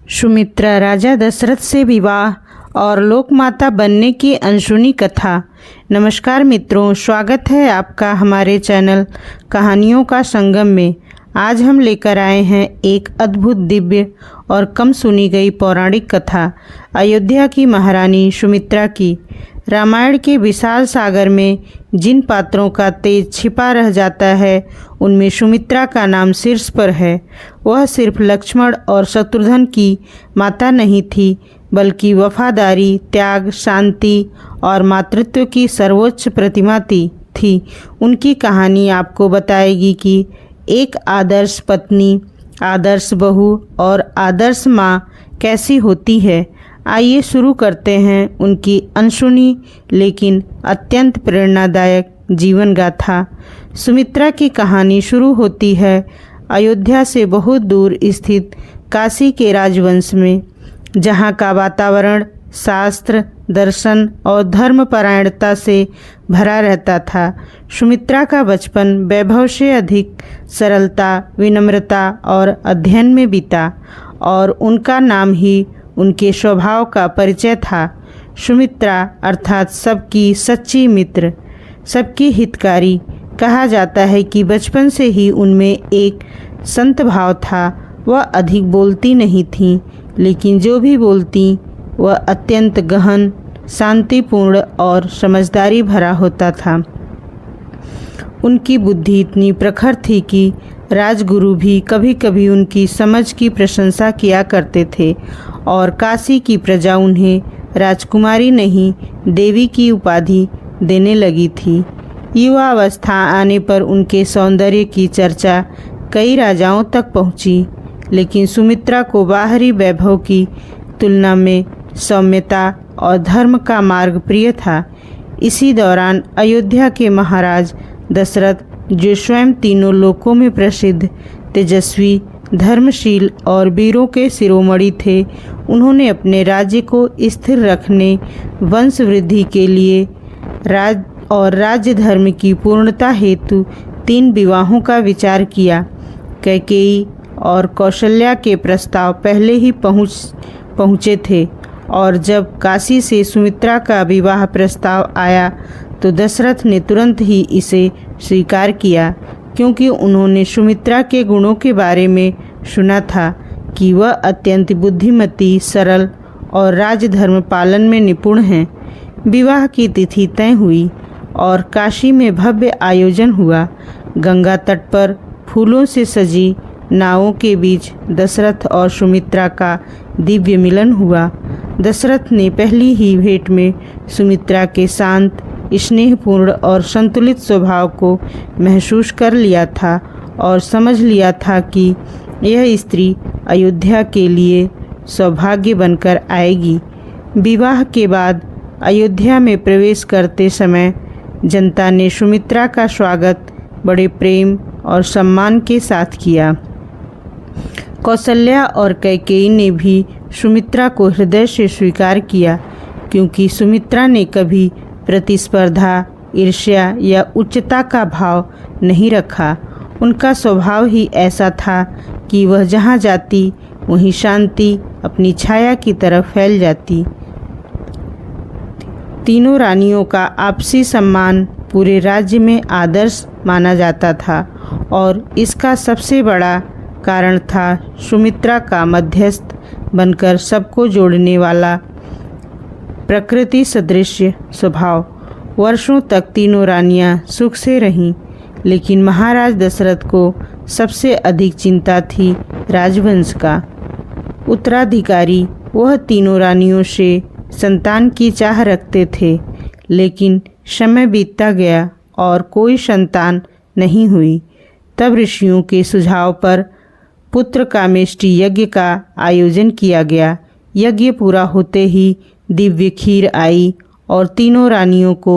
सुमित्रा राजा दशरथ से विवाह और लोकमाता बनने की अनसुनी कथा। नमस्कार मित्रों, स्वागत है आपका हमारे चैनल कहानियों का संगम में। आज हम लेकर आए हैं एक अद्भुत, दिव्य और कम सुनी गई पौराणिक कथा, अयोध्या की महारानी सुमित्रा की। रामायण के विशाल सागर में जिन पात्रों का तेज छिपा रह जाता है, उनमें सुमित्रा का नाम शीर्ष पर है। वह सिर्फ लक्ष्मण और शत्रुघ्न की माता नहीं थी, बल्कि वफादारी, त्याग, शांति और मातृत्व की सर्वोच्च प्रतिमा थी। उनकी कहानी आपको बताएगी कि एक आदर्श पत्नी, आदर्श बहू और आदर्श माँ कैसी होती है। आइए शुरू करते हैं उनकी अनसुनी लेकिन अत्यंत प्रेरणादायक जीवन गाथा। सुमित्रा की कहानी शुरू होती है अयोध्या से बहुत दूर स्थित काशी के राजवंश में, जहाँ का वातावरण शास्त्र, दर्शन और धर्मपरायणता से भरा रहता था। सुमित्रा का बचपन वैभव से अधिक सरलता, विनम्रता और अध्ययन में बीता, और उनका नाम ही उनके स्वभाव का परिचय था। सुमित्रा अर्थात सबकी सच्ची मित्र, सबकी हितकारी। कहा जाता है कि बचपन से ही उनमें एक संत भाव था। वह अधिक बोलती नहीं थीं, लेकिन जो भी बोलती वह अत्यंत गहन, शांतिपूर्ण और समझदारी भरा होता था। उनकी बुद्धि इतनी प्रखर थी कि राजगुरु भी कभी कभी उनकी समझ की प्रशंसा किया करते थे, और काशी की प्रजा उन्हें राजकुमारी नहीं, देवी की उपाधि देने लगी थी। युवा अवस्था आने पर उनके सौंदर्य की चर्चा कई राजाओं तक पहुंची, लेकिन सुमित्रा को बाहरी वैभव की तुलना में सौम्यता और धर्म का मार्ग प्रिय था। इसी दौरान अयोध्या के महाराज दशरथ, जो स्वयं तीनों लोकों में प्रसिद्ध, तेजस्वी, धर्मशील और वीरों के शिरोमणि थे, उन्होंने अपने राज्य को स्थिर रखने, वंश वृद्धि के लिए राज्य धर्म की पूर्णता हेतु 3 विवाहों का विचार किया। कैकेयी और कौशल्या के प्रस्ताव पहले ही पहुँचे थे, और जब काशी से सुमित्रा का विवाह प्रस्ताव आया तो दशरथ ने तुरंत ही इसे स्वीकार किया, क्योंकि उन्होंने सुमित्रा के गुणों के बारे में सुना था कि वह अत्यंत बुद्धिमती, सरल और राजधर्म पालन में निपुण हैं। विवाह की तिथि तय हुई और काशी में भव्य आयोजन हुआ। गंगा तट पर फूलों से सजी नावों के बीच दशरथ और सुमित्रा का दिव्य मिलन हुआ। दशरथ ने पहली ही भेंट में सुमित्रा के शांत, स्नेहपूर्ण और संतुलित स्वभाव को महसूस कर लिया था और समझ लिया था कि यह स्त्री अयोध्या के लिए सौभाग्य बनकर आएगी। विवाह के बाद अयोध्या में प्रवेश करते समय जनता ने सुमित्रा का स्वागत बड़े प्रेम और सम्मान के साथ किया। कौशल्या और कैकेयी ने भी सुमित्रा को हृदय से स्वीकार किया, क्योंकि सुमित्रा ने कभी प्रतिस्पर्धा, ईर्ष्या या उच्चता का भाव नहीं रखा। उनका स्वभाव ही ऐसा था कि वह जहाँ जाती वहीं शांति अपनी छाया की तरफ फैल जाती। तीनों रानियों का आपसी सम्मान पूरे राज्य में आदर्श माना जाता था, और इसका सबसे बड़ा कारण था सुमित्रा का मध्यस्थ बनकर सबको जोड़ने वाला प्रकृति सदृश स्वभाव। वर्षों तक तीनों रानियां सुख से रहीं, लेकिन महाराज दशरथ को सबसे अधिक चिंता थी राजवंश का उत्तराधिकारी। वह तीनों रानियों से संतान की चाह रखते थे, लेकिन समय बीतता गया और कोई संतान नहीं हुई। तब ऋषियों के सुझाव पर पुत्र कामेष्टि यज्ञ का आयोजन किया गया। यज्ञ पूरा होते ही दिव्य खीर आई और तीनों रानियों को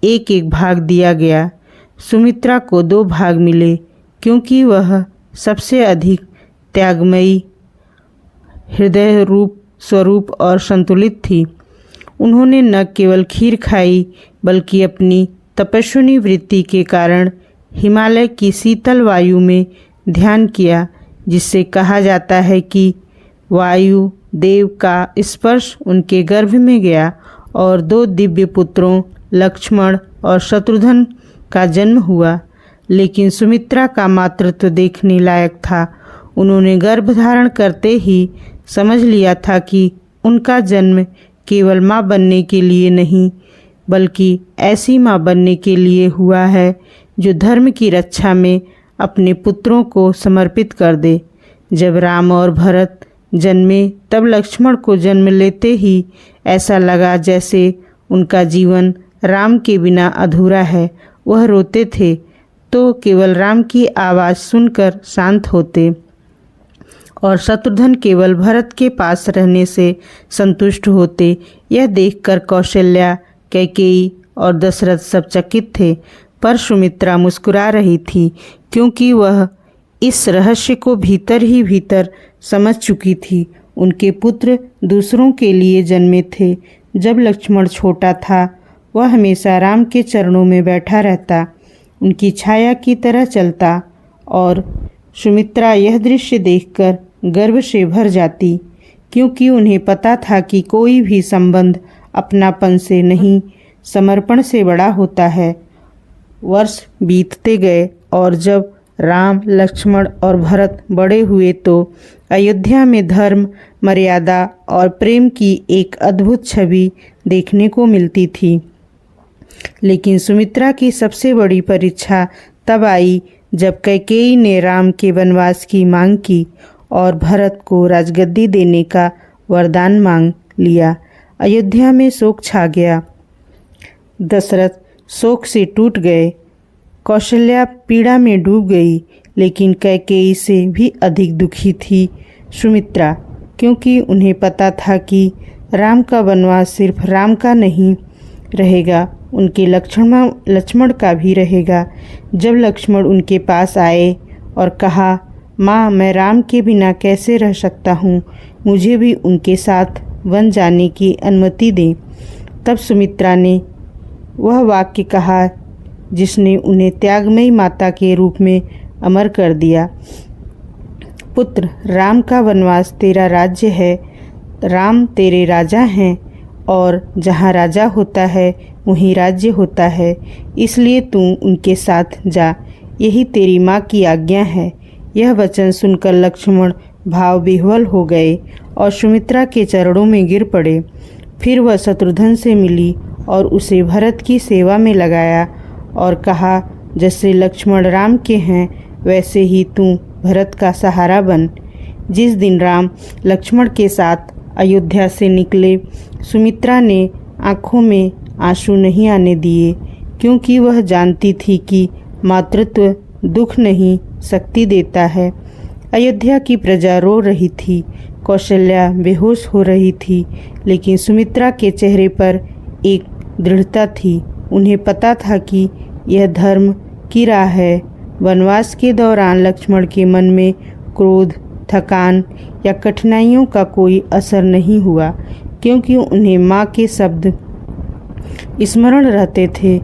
एक एक भाग दिया गया। सुमित्रा को 2 भाग मिले, क्योंकि वह सबसे अधिक त्यागमयी, हृदय रूप, स्वरूप और संतुलित थी। उन्होंने न केवल खीर खाई, बल्कि अपनी तपस्विनी वृत्ति के कारण हिमालय की शीतल वायु में ध्यान किया, जिससे कहा जाता है कि वायु देव का स्पर्श उनके गर्भ में गया और 2 दिव्य पुत्रों लक्ष्मण और शत्रुघ्न का जन्म हुआ। लेकिन सुमित्रा का मातृत्व देखने लायक था। उन्होंने गर्भ धारण करते ही समझ लिया था कि उनका जन्म केवल माँ बनने के लिए नहीं, बल्कि ऐसी माँ बनने के लिए हुआ है जो धर्म की रक्षा में अपने पुत्रों को समर्पित कर दे। जब राम और भरत जन्मे तब लक्ष्मण को जन्म लेते ही ऐसा लगा जैसे उनका जीवन राम के बिना अधूरा है। वह रोते थे तो केवल राम की आवाज़ सुनकर शांत होते और शत्रुघ्न केवल भरत के पास रहने से संतुष्ट होते। यह देखकर कौशल्या, कैकेयी और दशरथ सब चकित थे, पर सुमित्रा मुस्कुरा रही थी क्योंकि वह इस रहस्य को भीतर ही भीतर समझ चुकी थी। उनके पुत्र दूसरों के लिए जन्मे थे। जब लक्ष्मण छोटा था वह हमेशा राम के चरणों में बैठा रहता, उनकी छाया की तरह चलता और सुमित्रा यह दृश्य देखकर गर्व से भर जाती, क्योंकि उन्हें पता था कि कोई भी संबंध अपनापन से नहीं, समर्पण से बड़ा होता है। वर्ष बीतते गए और जब राम, लक्ष्मण और भरत बड़े हुए तो अयोध्या में धर्म, मर्यादा और प्रेम की एक अद्भुत छवि देखने को मिलती थी। लेकिन सुमित्रा की सबसे बड़ी परीक्षा तब आई जब कैकेयी ने राम के वनवास की मांग की और भरत को राजगद्दी देने का वरदान मांग लिया। अयोध्या में शोक छा गया। दशरथ शोक से टूट गए, कौशल्या पीड़ा में डूब गई, लेकिन कैकेयी से भी अधिक दुखी थी सुमित्रा, क्योंकि उन्हें पता था कि राम का वनवास सिर्फ राम का नहीं रहेगा, उनके लक्ष्मण का भी रहेगा। जब लक्ष्मण उनके पास आए और कहा, माँ, मैं राम के बिना कैसे रह सकता हूँ, मुझे भी उनके साथ वन जाने की अनुमति दें, तब सुमित्रा ने वह वाक्य कहा जिसने उन्हें त्यागमयी माता के रूप में अमर कर दिया। पुत्र, राम का वनवास तेरा राज्य है, राम तेरे राजा हैं और जहाँ राजा होता है वहीं राज्य होता है, इसलिए तू उनके साथ जा, यही तेरी माँ की आज्ञा है। यह वचन सुनकर लक्ष्मण भाव विह्वल हो गए और सुमित्रा के चरणों में गिर पड़े। फिर वह शत्रुघ्न से मिली और उसे भरत की सेवा में लगाया और कहा, जैसे लक्ष्मण राम के हैं वैसे ही तू भरत का सहारा बन। जिस दिन राम लक्ष्मण के साथ अयोध्या से निकले, सुमित्रा ने आंखों में आंसू नहीं आने दिए, क्योंकि वह जानती थी कि मातृत्व दुख नहीं शक्ति देता है। अयोध्या की प्रजा रो रही थी, कौशल्या बेहोश हो रही थी, लेकिन सुमित्रा के चेहरे पर एक दृढ़ता थी। उन्हें पता था कि यह धर्म की राह है। वनवास के दौरान लक्ष्मण के मन में क्रोध, थकान या कठिनाइयों का कोई असर नहीं हुआ, क्योंकि उन्हें माँ के शब्द स्मरण रहते थे।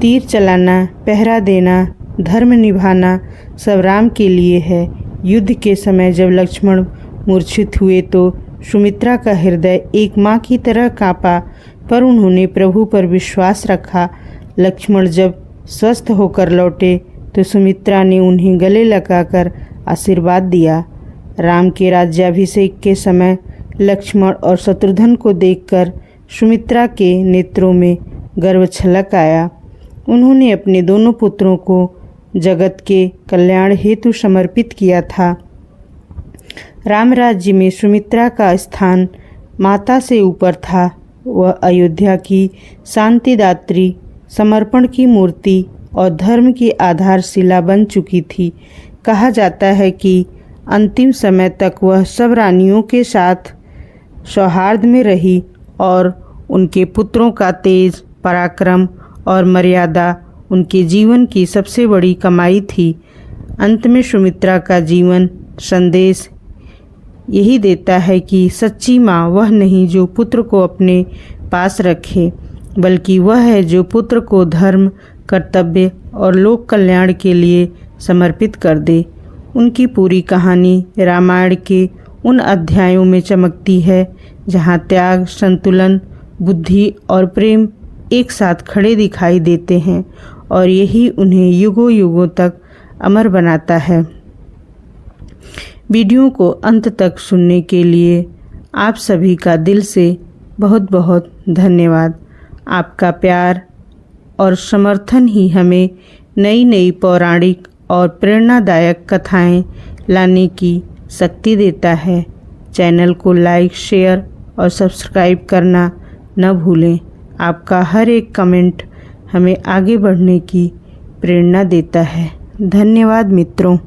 तीर चलाना, पहरा देना, धर्म निभाना सब राम के लिए है। युद्ध के समय जब लक्ष्मण मूर्छित हुए तो सुमित्रा का हृदय एक माँ की तरह कांपा, पर उन्होंने प्रभु पर विश्वास रखा। लक्ष्मण जब स्वस्थ होकर लौटे तो सुमित्रा ने उन्हें गले लगाकर आशीर्वाद दिया। राम के राज्याभिषेक के समय लक्ष्मण और शत्रुघ्न को देखकर सुमित्रा के नेत्रों में गर्व छलक आया। उन्होंने अपने दोनों पुत्रों को जगत के कल्याण हेतु समर्पित किया था। राम राज्य में सुमित्रा का स्थान माता से ऊपर था। वह अयोध्या की शांतिदात्री, समर्पण की मूर्ति और धर्म की आधारशिला बन चुकी थी। कहा जाता है कि अंतिम समय तक वह सब रानियों के साथ सौहार्द में रही और उनके पुत्रों का तेज, पराक्रम और मर्यादा उनके जीवन की सबसे बड़ी कमाई थी। अंत में सुमित्रा का जीवन संदेश यही देता है कि सच्ची माँ वह नहीं जो पुत्र को अपने पास रखे, बल्कि वह है जो पुत्र को धर्म, कर्तव्य और लोक कल्याण के लिए समर्पित कर दे। उनकी पूरी कहानी रामायण के उन अध्यायों में चमकती है जहाँ त्याग, संतुलन, बुद्धि और प्रेम एक साथ खड़े दिखाई देते हैं और यही उन्हें युगों युगों तक अमर बनाता है। वीडियो को अंत तक सुनने के लिए आप सभी का दिल से बहुत बहुत धन्यवाद। आपका प्यार और समर्थन ही हमें नई नई पौराणिक और प्रेरणादायक कथाएं लाने की शक्ति देता है। चैनल को लाइक, शेयर और सब्सक्राइब करना न भूलें। आपका हर एक कमेंट हमें आगे बढ़ने की प्रेरणा देता है। धन्यवाद मित्रों।